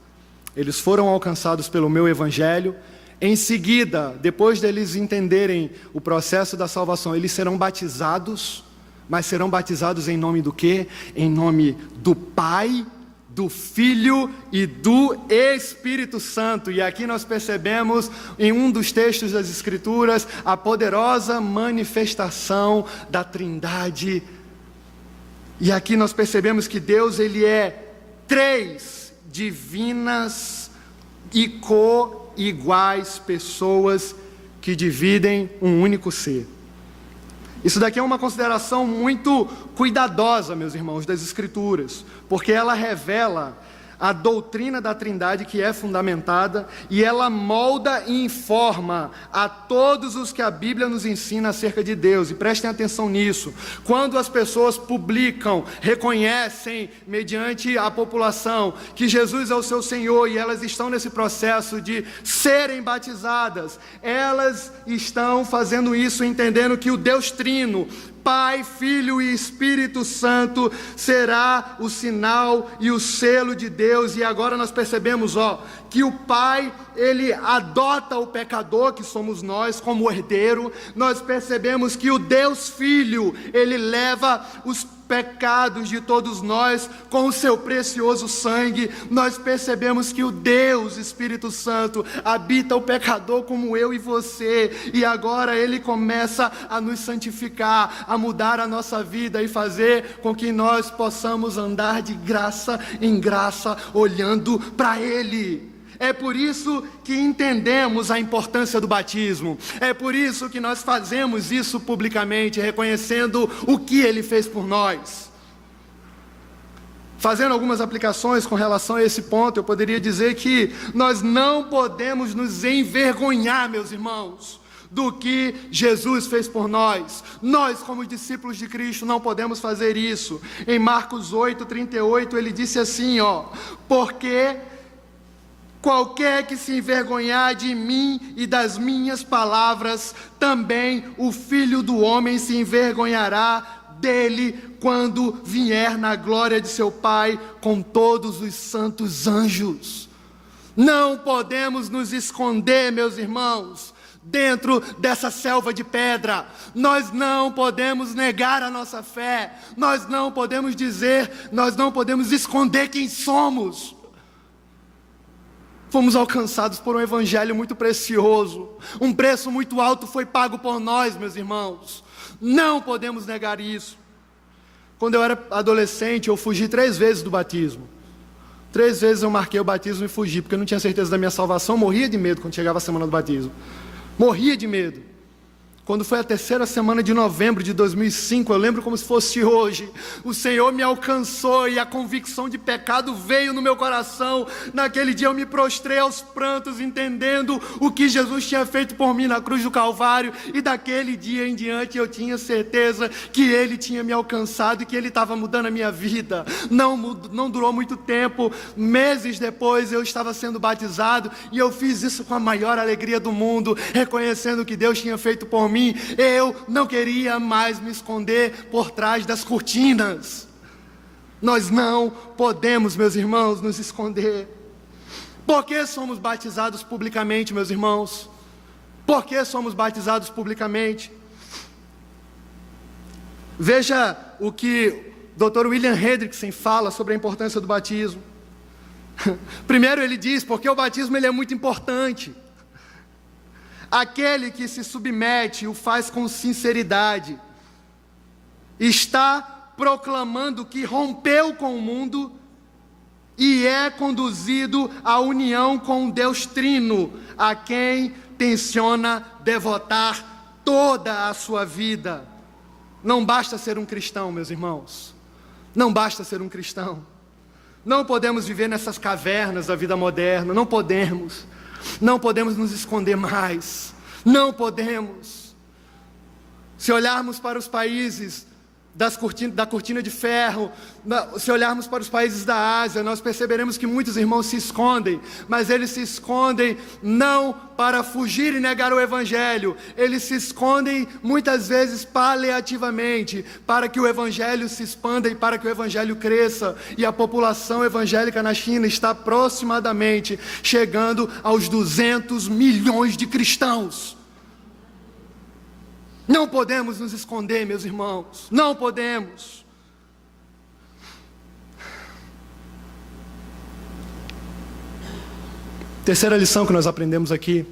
Eles foram alcançados pelo meu evangelho. Em seguida, depois deles entenderem o processo da salvação, eles serão batizados, mas serão batizados em nome do quê? Em nome do Pai, do Filho e do Espírito Santo. E aqui nós percebemos em um dos textos das Escrituras a poderosa manifestação da Trindade. E aqui nós percebemos que Deus ele é três divinas e co-iguais pessoas que dividem um único ser. Isso daqui é uma consideração muito cuidadosa, meus irmãos, das Escrituras, porque ela revela a doutrina da Trindade que é fundamentada e ela molda e informa a todos os que a Bíblia nos ensina acerca de Deus. E prestem atenção nisso. Quando as pessoas publicam, reconhecem mediante a população que Jesus é o seu Senhor e elas estão nesse processo de serem batizadas, elas estão fazendo isso entendendo que o Deus Trino, Pai, Filho e Espírito Santo será o sinal e o selo de Deus. E agora nós percebemos, que o Pai, ele adota o pecador, que somos nós, como herdeiro. Nós percebemos que o Deus Filho, ele leva os pecados de todos nós com o seu precioso sangue. Nós percebemos que o Deus Espírito Santo habita o pecador como eu e você, e agora ele começa a nos santificar, a mudar a nossa vida e fazer com que nós possamos andar de graça em graça, olhando para ele. É por isso que entendemos a importância do batismo. É por isso que nós fazemos isso publicamente, reconhecendo o que ele fez por nós. Fazendo algumas aplicações com relação a esse ponto, eu poderia dizer que nós não podemos nos envergonhar, meus irmãos, do que Jesus fez por nós. Nós, como discípulos de Cristo, não podemos fazer isso. Em Marcos 8:38, ele disse assim, porque qualquer que se envergonhar de mim e das minhas palavras, também o Filho do Homem se envergonhará dele quando vier na glória de seu Pai com todos os santos anjos. Não podemos nos esconder, meus irmãos, dentro dessa selva de pedra. Nós não podemos negar a nossa fé. Nós não podemos esconder quem somos. Fomos alcançados por um evangelho muito precioso. Um preço muito alto foi pago por nós, meus irmãos. Não podemos negar isso. Quando eu era adolescente, eu fugi 3 vezes do batismo. 3 vezes eu marquei o batismo e fugi, porque eu não tinha certeza da minha salvação. Morria de medo quando chegava a semana do batismo. Morria de medo. Quando foi a 3ª semana de novembro de 2005, eu lembro como se fosse hoje, o Senhor me alcançou e a convicção de pecado veio no meu coração. Naquele dia eu me prostrei aos prantos, entendendo o que Jesus tinha feito por mim na cruz do Calvário, e daquele dia em diante eu tinha certeza que Ele tinha me alcançado e que Ele estava mudando a minha vida. Não durou muito tempo, meses depois eu estava sendo batizado, e eu fiz isso com a maior alegria do mundo, reconhecendo o que Deus tinha feito por mim. Eu não queria mais me esconder por trás das cortinas. Nós não podemos, meus irmãos, nos esconder. Por que somos batizados publicamente, meus irmãos? Por que somos batizados publicamente? Veja o que o Dr. William Hendrickson fala sobre a importância do batismo. Primeiro ele diz, porque o batismo ele é muito importante. Aquele que se submete o faz com sinceridade. Está proclamando que rompeu com o mundo e é conduzido à união com o Deus Trino, a quem tenciona devotar toda a sua vida. Não basta ser um cristão, meus irmãos. Não basta ser um cristão. Não podemos viver nessas cavernas da vida moderna. Não podemos. Não podemos nos esconder mais. Não podemos. Se olharmos para os países da cortina de ferro, se olharmos para os países da Ásia, nós perceberemos que muitos irmãos se escondem, mas eles se escondem não para fugir e negar o Evangelho, eles se escondem muitas vezes paliativamente, para que o Evangelho se expanda e para que o Evangelho cresça, e a população evangélica na China está aproximadamente chegando aos 200 milhões de cristãos. Não podemos nos esconder, meus irmãos. Não podemos. Terceira lição que nós aprendemos aqui.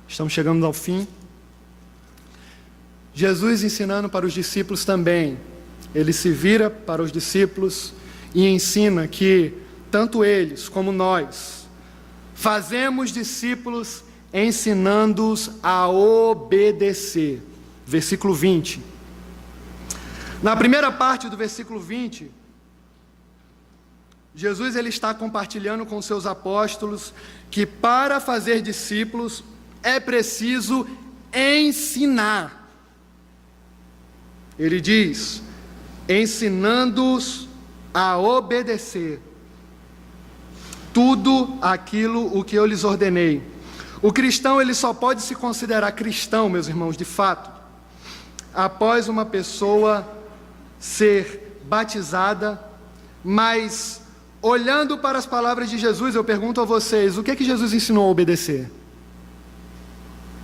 Estamos chegando ao fim. Jesus ensinando para os discípulos também. Ele se vira para os discípulos e ensina que tanto eles como nós fazemos discípulos ensinando-os a obedecer. Versículo 20. Na primeira parte do versículo 20, Jesus ele está compartilhando com seus apóstolos que para fazer discípulos é preciso ensinar. Ele diz, ensinando-os a obedecer tudo aquilo o que eu lhes ordenei. O cristão ele só pode se considerar cristão, meus irmãos, de fato, após uma pessoa ser batizada. Mas olhando para as palavras de Jesus, eu pergunto a vocês, o que é que Jesus ensinou a obedecer?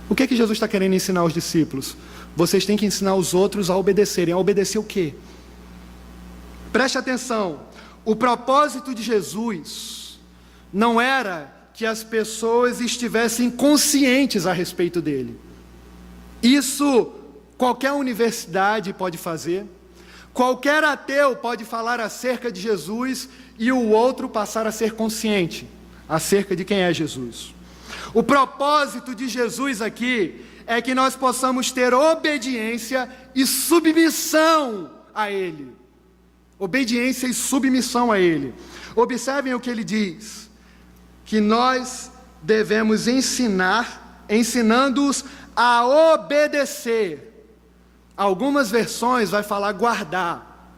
O que é que Jesus está querendo ensinar aos discípulos? Vocês têm que ensinar os outros a obedecerem. A obedecer o quê? Preste atenção, o propósito de Jesus não era que as pessoas estivessem conscientes a respeito dele. Isso qualquer universidade pode fazer, qualquer ateu pode falar acerca de Jesus e o outro passar a ser consciente acerca de quem é Jesus. O propósito de Jesus aqui é que nós possamos ter obediência e submissão a Ele. Obediência e submissão a Ele. Observem o que Ele diz, que nós devemos ensinando-os a obedecer. Algumas versões vai falar guardar.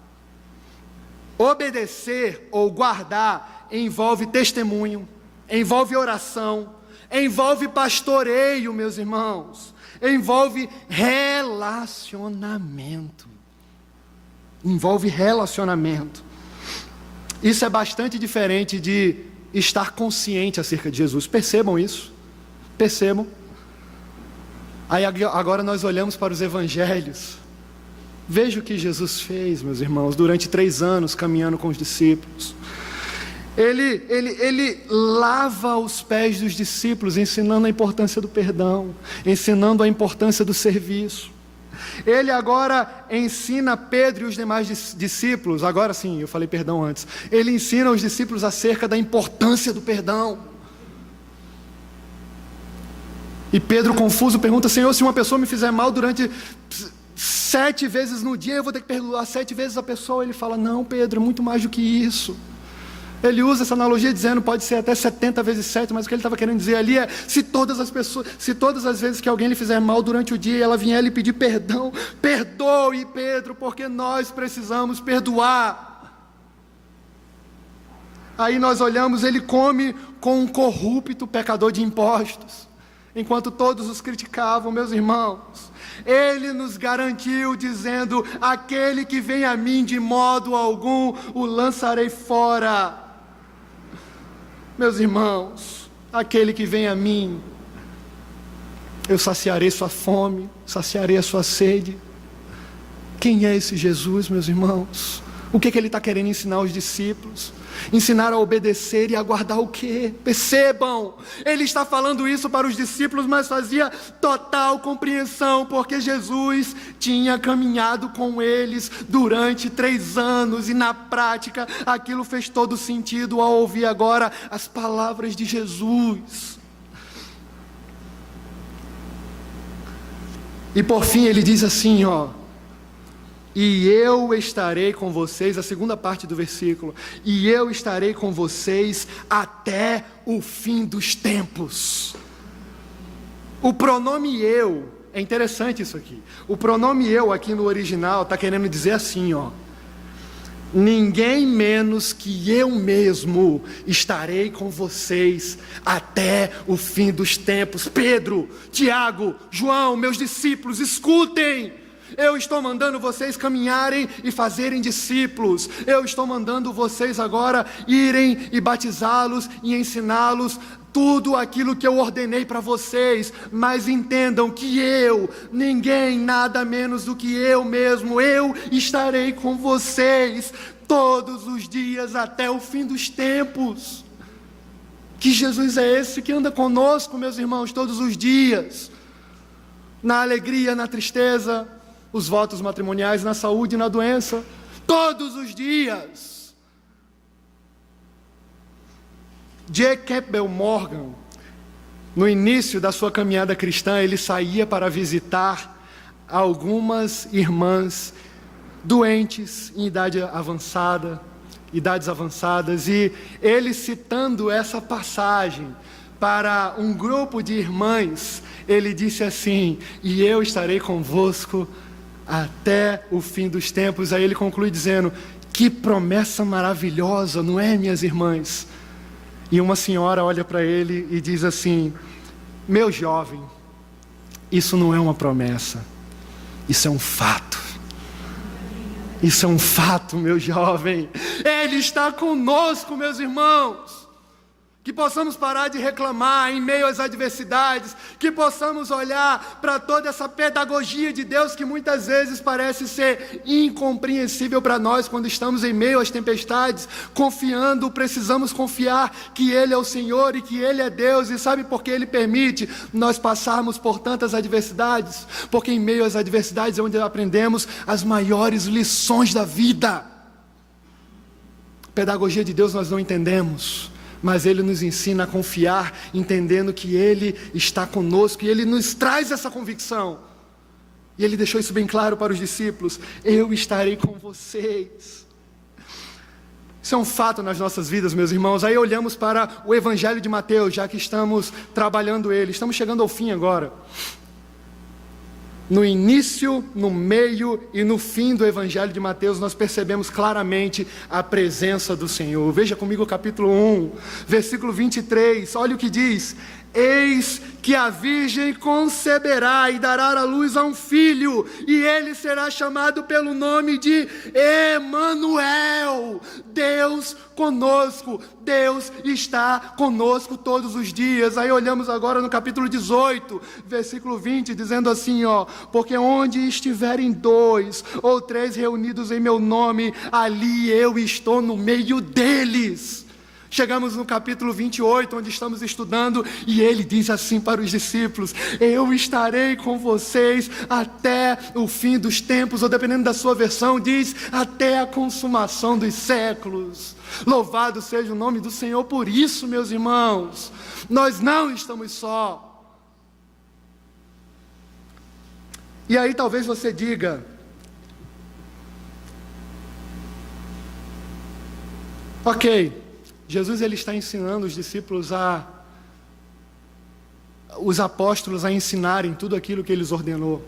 Obedecer ou guardar envolve testemunho, envolve oração, envolve pastoreio, meus irmãos, envolve relacionamento. Envolve relacionamento. Isso é bastante diferente de estar consciente acerca de Jesus. Percebam isso. Percebam. Aí agora nós olhamos para os evangelhos. Veja o que Jesus fez, meus irmãos, durante 3 anos caminhando com os discípulos. Ele lava os pés dos discípulos, ensinando a importância do perdão, ensinando a importância do serviço. Ele agora ensina Pedro e os demais discípulos, agora sim, eu falei perdão antes. Ele ensina os discípulos acerca da importância do perdão. E Pedro, confuso, pergunta, Senhor, se uma pessoa me fizer mal durante 7 vezes no dia, eu vou ter que perdoar 7 vezes a pessoa? Ele fala, não, Pedro, é muito mais do que isso. Ele usa essa analogia dizendo, pode ser até 70 vezes 7, mas o que ele estava querendo dizer ali é, se todas as vezes que alguém lhe fizer mal durante o dia, e ela vier lhe pedir perdão, perdoe, Pedro, porque nós precisamos perdoar. Aí nós olhamos, ele come com um corrupto pecador de impostos, enquanto todos os criticavam, meus irmãos. Ele nos garantiu dizendo, aquele que vem a mim de modo algum o lançarei fora. Meus irmãos, aquele que vem a mim, eu saciarei sua fome, saciarei a sua sede. Quem é esse Jesus, meus irmãos? O que ele está querendo ensinar aos discípulos? Ensinar a obedecer e a guardar o quê? Percebam, ele está falando isso para os discípulos, mas fazia total compreensão, porque Jesus tinha caminhado com eles durante 3 anos, e na prática aquilo fez todo sentido ao ouvir agora as palavras de Jesus. E por fim ele diz assim, e eu estarei com vocês, a segunda parte do versículo, e eu estarei com vocês até o fim dos tempos. O pronome eu, é interessante isso aqui, o pronome eu aqui no original está querendo dizer assim, ninguém menos que eu mesmo estarei com vocês até o fim dos tempos. Pedro, Tiago, João, meus discípulos, escutem! Eu estou mandando vocês caminharem e fazerem discípulos. Eu estou mandando vocês agora irem e batizá-los e ensiná-los tudo aquilo que eu ordenei para vocês. Mas entendam que ninguém nada menos do que eu mesmo, eu estarei com vocês todos os dias até o fim dos tempos. Que Jesus é esse que anda conosco, meus irmãos, todos os dias? Na alegria, na tristeza, os votos matrimoniais, na saúde e na doença, todos os dias. J. Campbell Morgan, no início da sua caminhada cristã, ele saía para visitar algumas irmãs doentes em idades avançadas, e ele, citando essa passagem para um grupo de irmãs, ele disse assim: e eu estarei convosco até o fim dos tempos. Aí ele conclui dizendo: que promessa maravilhosa, não é, minhas irmãs? E uma senhora olha para ele e diz assim: meu jovem, isso não é uma promessa, isso é um fato. Isso é um fato, meu jovem. Ele está conosco, meus irmãos. Que possamos parar de reclamar em meio às adversidades, que possamos olhar para toda essa pedagogia de Deus que muitas vezes parece ser incompreensível para nós quando estamos em meio às tempestades, precisamos confiar que Ele é o Senhor e que Ele é Deus. E sabe por que Ele permite nós passarmos por tantas adversidades? Porque em meio às adversidades é onde aprendemos as maiores lições da vida. Pedagogia de Deus nós não entendemos, mas Ele nos ensina a confiar, entendendo que Ele está conosco, e Ele nos traz essa convicção. E Ele deixou isso bem claro para os discípulos: eu estarei com vocês. Isso é um fato nas nossas vidas, meus irmãos. Aí olhamos para o Evangelho de Mateus, já que estamos trabalhando ele. Estamos chegando ao fim agora. No início, no meio e no fim do Evangelho de Mateus, nós percebemos claramente a presença do Senhor. Veja comigo o capítulo 1, versículo 23, olha o que diz: eis que a virgem conceberá e dará à luz a um filho, e ele será chamado pelo nome de Emanuel, Deus conosco. Deus está conosco todos os dias. Aí olhamos agora no capítulo 18, versículo 20, dizendo assim, porque onde estiverem 2 ou 3 reunidos em meu nome, ali eu estou no meio deles. Chegamos no capítulo 28, onde estamos estudando, e ele diz assim para os discípulos: eu estarei com vocês até o fim dos tempos, ou dependendo da sua versão, diz até a consumação dos séculos. Louvado seja o nome do Senhor por isso, meus irmãos. Nós não estamos só. E aí talvez você diga: ok, Jesus ele está ensinando os discípulos os apóstolos a ensinarem tudo aquilo que os ordenou.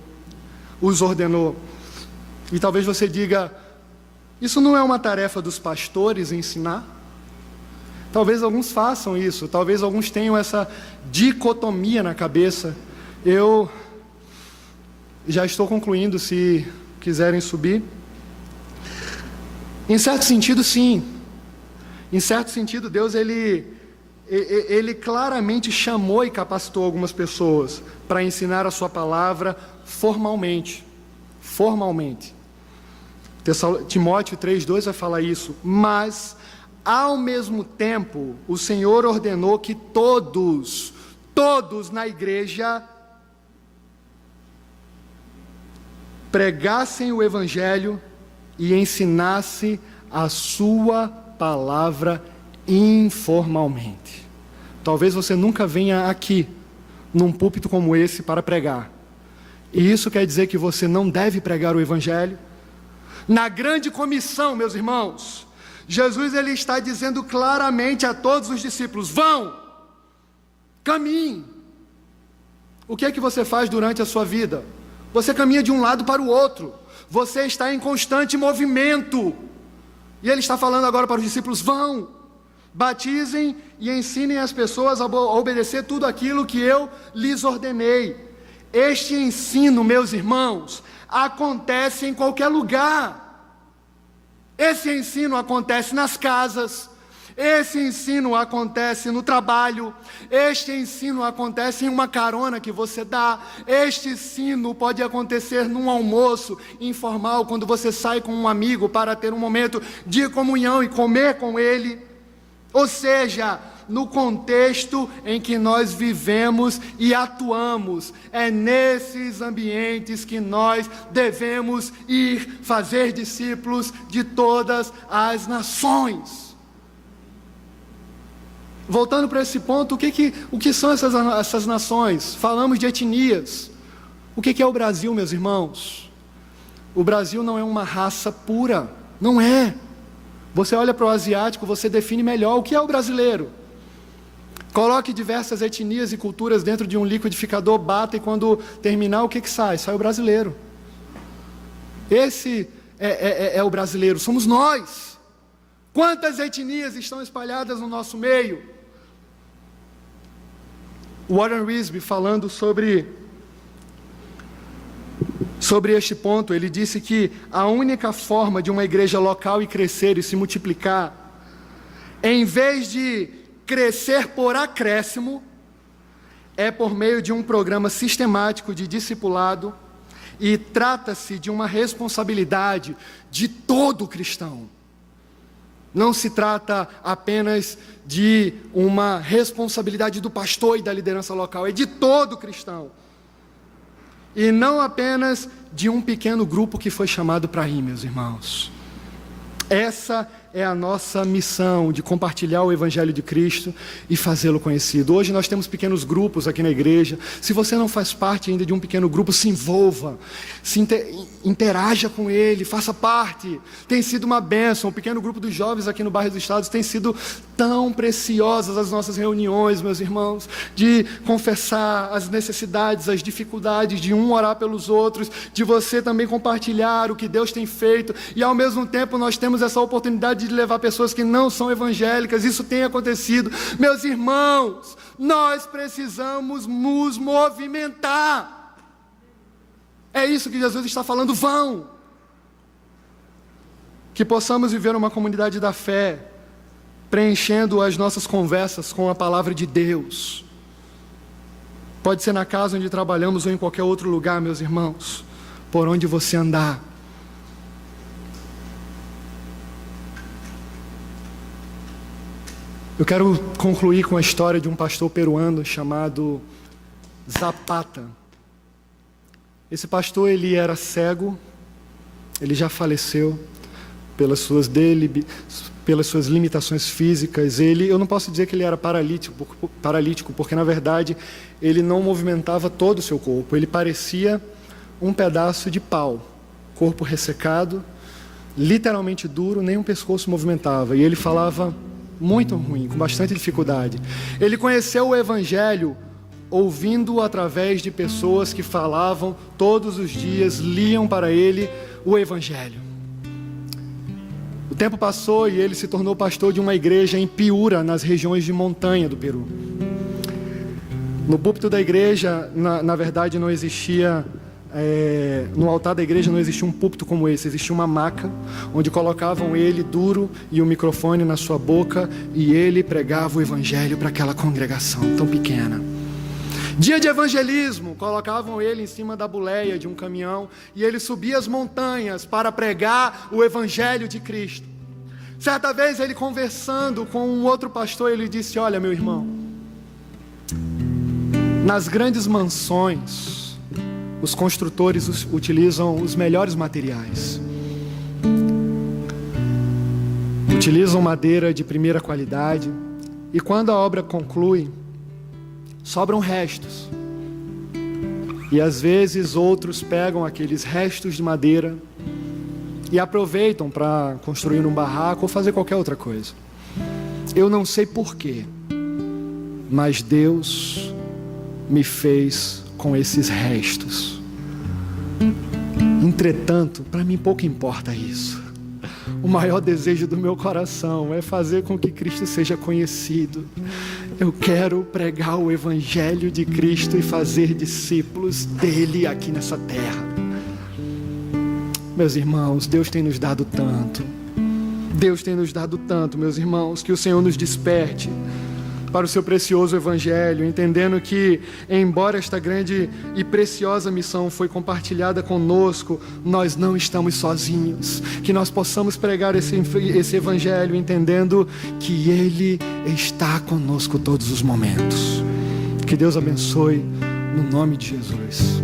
E talvez você diga: isso não é uma tarefa dos pastores ensinar? Talvez alguns façam isso, talvez alguns tenham essa dicotomia na cabeça. Eu já estou concluindo, se quiserem subir. Em certo sentido, sim. Em certo sentido, Deus ele claramente chamou e capacitou algumas pessoas para ensinar a sua palavra formalmente. Timóteo 3:2 vai falar isso. Mas, ao mesmo tempo, o Senhor ordenou que todos na igreja pregassem o Evangelho e ensinassem a sua palavra informalmente. Talvez você nunca venha aqui, num púlpito como esse, para pregar. E isso quer dizer que você não deve pregar o Evangelho? Na grande comissão, meus irmãos, Jesus ele está dizendo claramente a todos os discípulos: vão, caminhem. O que é que você faz durante a sua vida? Você caminha de um lado para o outro. Você está em constante movimento. E ele está falando agora para os discípulos: vão, batizem e ensinem as pessoas a obedecer tudo aquilo que eu lhes ordenei. Este ensino, meus irmãos, acontece em qualquer lugar. Esse ensino acontece nas casas. Esse ensino acontece no trabalho. Este ensino acontece em uma carona que você dá. Este ensino pode acontecer num almoço informal, quando você sai com um amigo para ter um momento de comunhão e comer com ele. Ou seja, no contexto em que nós vivemos e atuamos, é nesses ambientes que nós devemos ir fazer discípulos de todas as nações. Voltando para esse ponto, o que são essas nações? Falamos de etnias. O que é o Brasil, meus irmãos? O Brasil não é uma raça pura, não é. Você olha para o asiático, você define melhor o que é o brasileiro. Coloque diversas etnias e culturas dentro de um liquidificador, bata, e quando terminar, o que sai? Sai o brasileiro. Esse é o brasileiro, somos nós. Quantas etnias estão espalhadas no nosso meio? Warren Wiersbe, falando sobre este ponto, ele disse que a única forma de uma igreja local crescer e se multiplicar, em vez de crescer por acréscimo, é por meio de um programa sistemático de discipulado, e trata-se de uma responsabilidade de todo cristão. Não se trata apenas de uma responsabilidade do pastor e da liderança local, é de todo cristão. E não apenas de um pequeno grupo que foi chamado para ir, meus irmãos. Essa é a nossa missão, de compartilhar o Evangelho de Cristo e fazê-lo conhecido. Hoje nós temos pequenos grupos aqui na igreja. Se você não faz parte ainda de um pequeno grupo, se envolva, interaja com ele, faça parte. Tem sido uma bênção. O pequeno grupo dos jovens aqui no bairro dos Estados tem sido tão preciosas as nossas reuniões, meus irmãos, de confessar as necessidades, as dificuldades, de um orar pelos outros, de você também compartilhar o que Deus tem feito, e ao mesmo tempo nós temos essa oportunidade de levar pessoas que não são evangélicas. Isso tem acontecido. Meus irmãos, nós precisamos nos movimentar. É isso que Jesus está falando, vão. Que possamos viver uma comunidade da fé, preenchendo as nossas conversas com a palavra de Deus. Pode ser na casa onde trabalhamos ou em qualquer outro lugar, meus irmãos, por onde você andar. Eu quero concluir com a história de um pastor peruano chamado Zapata. Esse pastor, ele era cego, ele já faleceu pelas suas limitações físicas. Eu não posso dizer que ele era paralítico, porque na verdade ele não movimentava todo o seu corpo. Ele parecia um pedaço de pau, corpo ressecado, literalmente duro, nem o pescoço movimentava. E ele falava muito ruim, com bastante dificuldade. Ele conheceu o Evangelho ouvindo através de pessoas que falavam todos os dias, liam para ele o Evangelho. O tempo passou e ele se tornou pastor de uma igreja em Piura, nas regiões de montanha do Peru. No púlpito da igreja, na verdade, não existia... no altar da igreja não existia um púlpito como esse, existia uma maca onde colocavam ele duro e o microfone na sua boca, e ele pregava o Evangelho para aquela congregação tão pequena. Dia de evangelismo, colocavam ele em cima da boleia de um caminhão e ele subia as montanhas para pregar o evangelho de Cristo. Certa vez ele conversando com um outro pastor, ele disse: olha, meu irmão, nas grandes mansões, os construtores utilizam os melhores materiais. Utilizam madeira de primeira qualidade e quando a obra conclui, sobram restos. E às vezes outros pegam aqueles restos de madeira e aproveitam para construir um barraco ou fazer qualquer outra coisa. Eu não sei porquê, mas Deus me fez com esses restos. Entretanto, para mim pouco importa isso. O maior desejo do meu coração é fazer com que Cristo seja conhecido. Eu quero pregar o evangelho de Cristo e fazer discípulos dele aqui nessa terra. Meus irmãos, Deus tem nos dado tanto. Deus tem nos dado tanto, meus irmãos, que o Senhor nos desperte para o seu precioso evangelho, entendendo que, embora esta grande e preciosa missão foi compartilhada conosco, nós não estamos sozinhos, que nós possamos pregar esse evangelho, entendendo que Ele está conosco todos os momentos. Que Deus abençoe, no nome de Jesus.